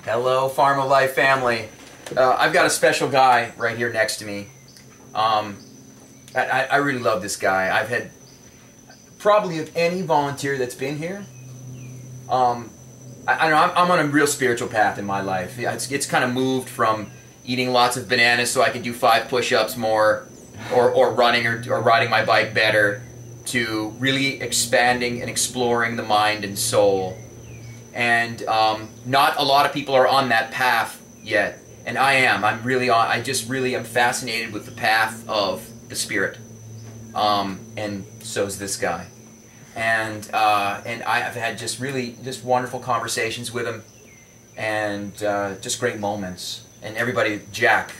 Hello, Farm of Life family. I've got a special guy right here next to me. I really love this guy. I've had probably of any volunteer that's been here. I know I'm on a real spiritual path in my life. It's kind of moved from eating lots of bananas so I can do 5 push-ups more, or running or riding my bike better, to really expanding and exploring the mind and soul. And not a lot of people are on that path yet, and I am. I just really am fascinated with the path of the spirit, and so's this guy. And I have had just wonderful conversations with him, and just great moments. And everybody, Jack.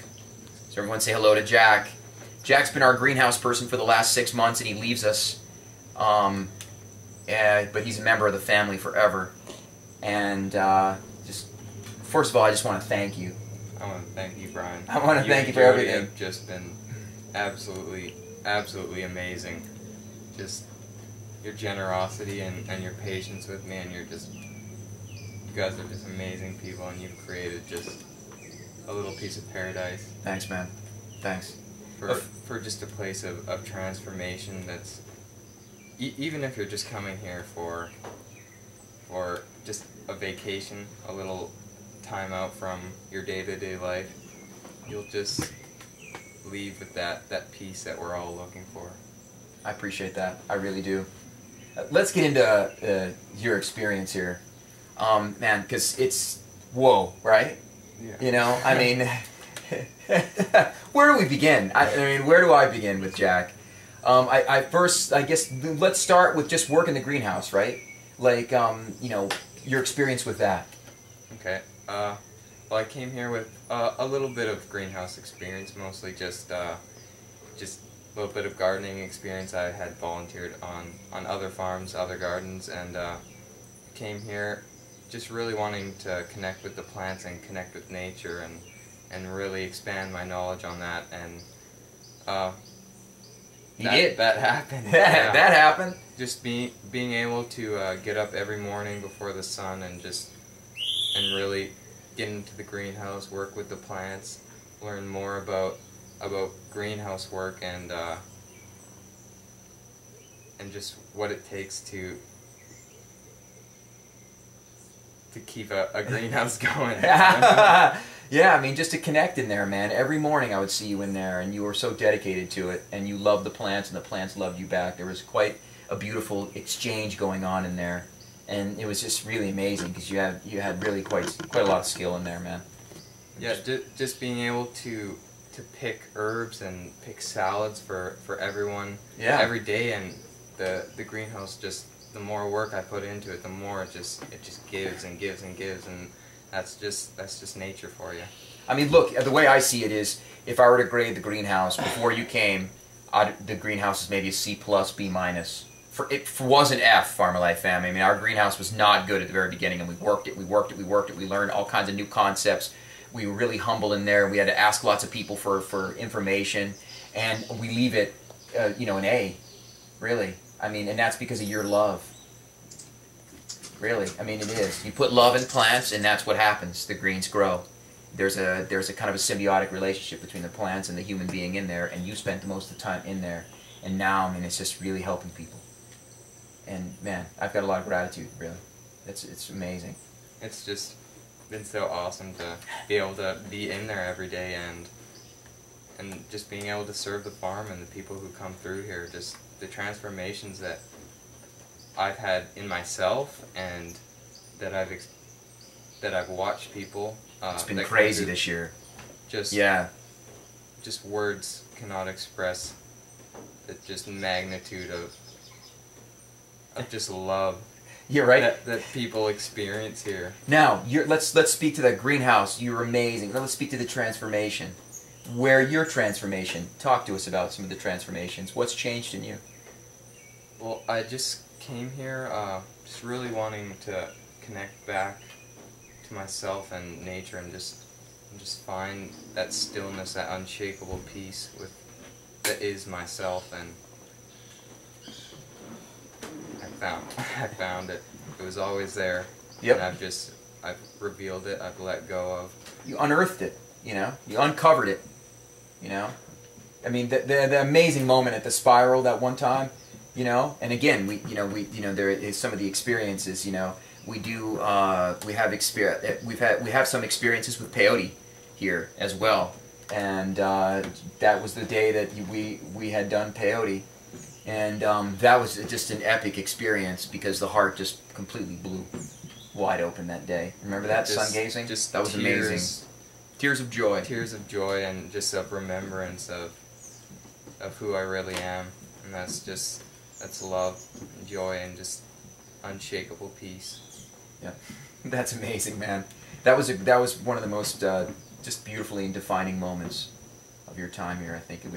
So everyone say hello to Jack. Jack's been our greenhouse person for the last 6 months, and he leaves us. But he's a member of the family forever. And just first of all, I just want to thank you. I want to thank you, Brian. I want to thank you for everything. You have just been absolutely amazing. Just your generosity and your patience with me, and you guys are just amazing people, and you've created just a little piece of paradise. Thanks, man. Thanks. For just a place of transformation that's, even if you're just coming here for just a vacation, a little time out from your day-to-day life, you'll just leave with that peace that we're all looking for. I appreciate that. I really do. Let's get into your experience here, man, because it's whoa, right? Yeah. You know, I mean, where do we begin? I mean, where do I begin with Jack? I guess let's start with just work in the greenhouse, right? Like, you know, your experience with that. Okay. Well, I came here with a little bit of greenhouse experience, mostly just a little bit of gardening experience. I had volunteered on other farms, other gardens, and came here just really wanting to connect with the plants and connect with nature and really expand my knowledge on that. And that happened. Yeah. That happened. Just being able to get up every morning before the sun and really get into the greenhouse, work with the plants, learn more about greenhouse work, and just what it takes to keep a greenhouse going. Yeah, I mean, just to connect in there, man. Every morning I would see you in there, and you were so dedicated to it, and you loved the plants, and the plants loved you back. There was quite a beautiful exchange going on in there, and it was just really amazing because you had really quite a lot of skill in there, man. Yeah, just being able to pick herbs and pick salads for everyone, yeah, every day, and the greenhouse, just the more work I put into it, the more it just gives and gives and gives, and that's just nature for you. I mean, look, the way I see it is, if I were to grade the greenhouse before you came, the greenhouse is maybe a C+, B-. It was an F, Farm of Life family. I mean, our greenhouse was not good at the very beginning, and we worked it. We learned all kinds of new concepts. We were really humble in there. We had to ask lots of people for information, and we leave it, you know, an A, really. I mean, and that's because of your love. Really, I mean, it is. You put love in plants, and that's what happens. The greens grow. There's a kind of a symbiotic relationship between the plants and the human being in there, and you spent the most of the time in there. And now, I mean, it's just really helping people. And man, I've got a lot of gratitude. Really, it's amazing. It's just been so awesome to be able to be in there every day, and just being able to serve the farm and the people who come through here. Just the transformations that I've had in myself, and that I've watched people. It's been crazy this year. Just words cannot express the just magnitude of just love. You're right. That people experience here. Now, let's speak to that greenhouse. You're amazing. Now let's speak to the transformation. Where your transformation? Talk to us about some of the transformations. What's changed in you? Well, I just came here just really wanting to connect back to myself and nature, and just find that stillness, that unshakable peace that is myself, and I found it. It was always there. Yep. And I've revealed it. I've let go of. You unearthed it. You know, you uncovered it. You know, I mean, the amazing moment at the Spiral that one time. You know, and again, there is some of the experiences. You know, we have some experiences with peyote here as well, and that was the day that we had done peyote, and that was just an epic experience because the heart just completely blew wide open that day. Remember that sun gazing? That was amazing. Tears of joy. Tears of joy, and just a remembrance of who I really am, and that's love, and joy, and just unshakable peace. Yeah, that's amazing, man. That was one of the most just beautifully defining moments of your time here. I think it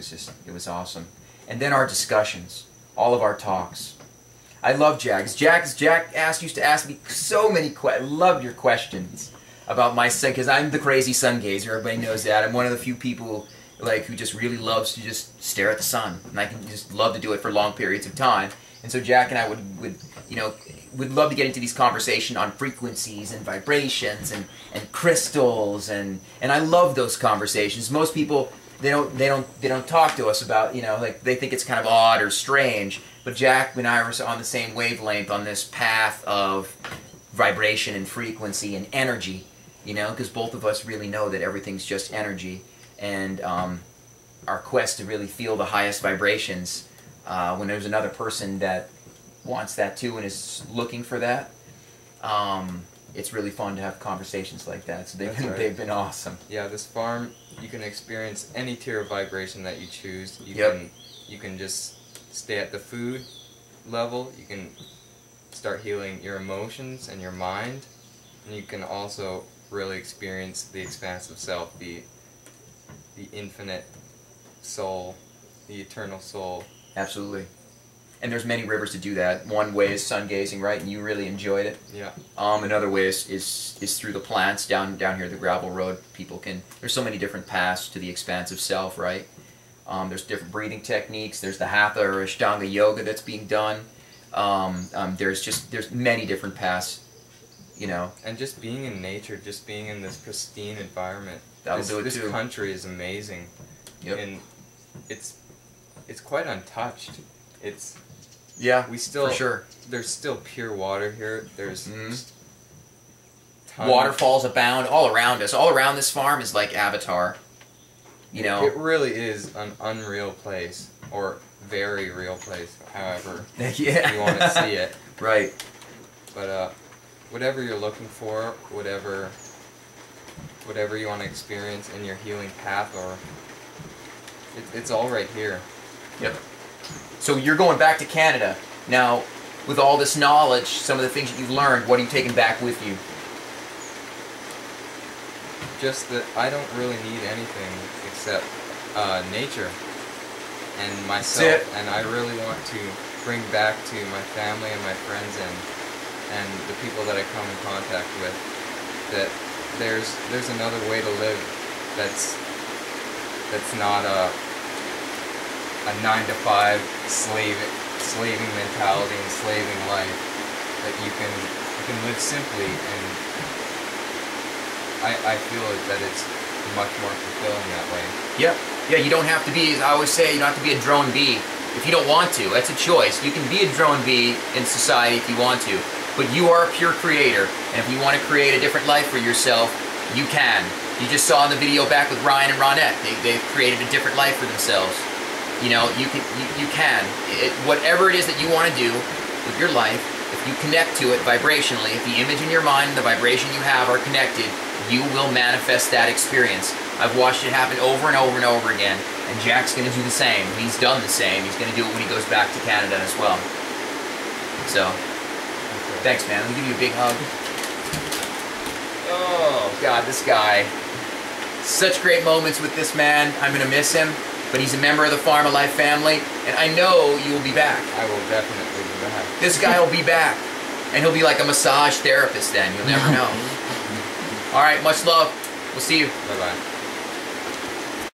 was awesome. And then our discussions, all of our talks. I love Jack. Jack used to ask me so many questions. I loved your questions about my sun, because I'm the crazy sun gazer. Everybody knows that. I'm one of the few people who just really loves to just stare at the sun, and I can just love to do it for long periods of time. And so Jack and I would love to get into these conversations on frequencies and vibrations and crystals, and I love those conversations. Most people they don't talk to us about, they think it's kind of odd or strange, but Jack and I were on the same wavelength on this path of vibration and frequency and energy, because both of us really know that everything's just energy. And our quest to really feel the highest vibrations, when there's another person that wants that too and is looking for that, it's really fun to have conversations like that. So they've been awesome. Yeah, this farm, you can experience any tier of vibration that you choose. You can just stay at the food level. You can start healing your emotions and your mind, and you can also really experience the expansive self, the infinite soul, the eternal soul. Absolutely. And there's many rivers to do that. One way is sun gazing, right? And you really enjoyed it. Yeah. Another way is through the plants down here the gravel road. There's so many different paths to the expansive self, right? There's different breathing techniques. There's the Hatha or Ashtanga yoga that's being done. There's many different paths, And just being in nature, just being in this pristine environment. That'll do it this too. Country is amazing. Yep. And it's quite untouched. For sure. There's still pure water here. There's waterfalls abound all around us. All around this farm is like Avatar. It really is an unreal place, or very real place, however you want to see it. Right. But whatever you're looking for, whatever you want to experience in your healing path, or it's all right here. Yep. So you're going back to Canada now. With all this knowledge, some of the things that you've learned, what are you taking back with you? Just that I don't really need anything except nature and myself, and I really want to bring back to my family and my friends and the people that I come in contact with that there's another way to live that's not a 9-to-5 slaving mentality, enslaving life, that you can live simply, and I feel that it's much more fulfilling that way. Yeah, you don't have to be, as I always say, you don't have to be a drone bee if you don't want to. That's a choice. You can be a drone bee in society if you want to, but you are a pure creator, and if you want to create a different life for yourself, you can. You just saw in the video back with Ryan and Ronette, they've created a different life for themselves. You can. Whatever it is that you want to do with your life, if you connect to it vibrationally, if the image in your mind and the vibration you have are connected, you will manifest that experience. I've watched it happen over and over and over again, and Jack's going to do the same. He's done the same. He's going to do it when he goes back to Canada as well. So, thanks, man. Let me give you a big hug. Oh, God, this guy. Such great moments with this man. I'm going to miss him. But he's a member of the Farm of Life family, and I know you will be back. I will definitely be back. This guy will be back, and he'll be like a massage therapist then. You'll never know. All right, much love. We'll see you. Bye-bye.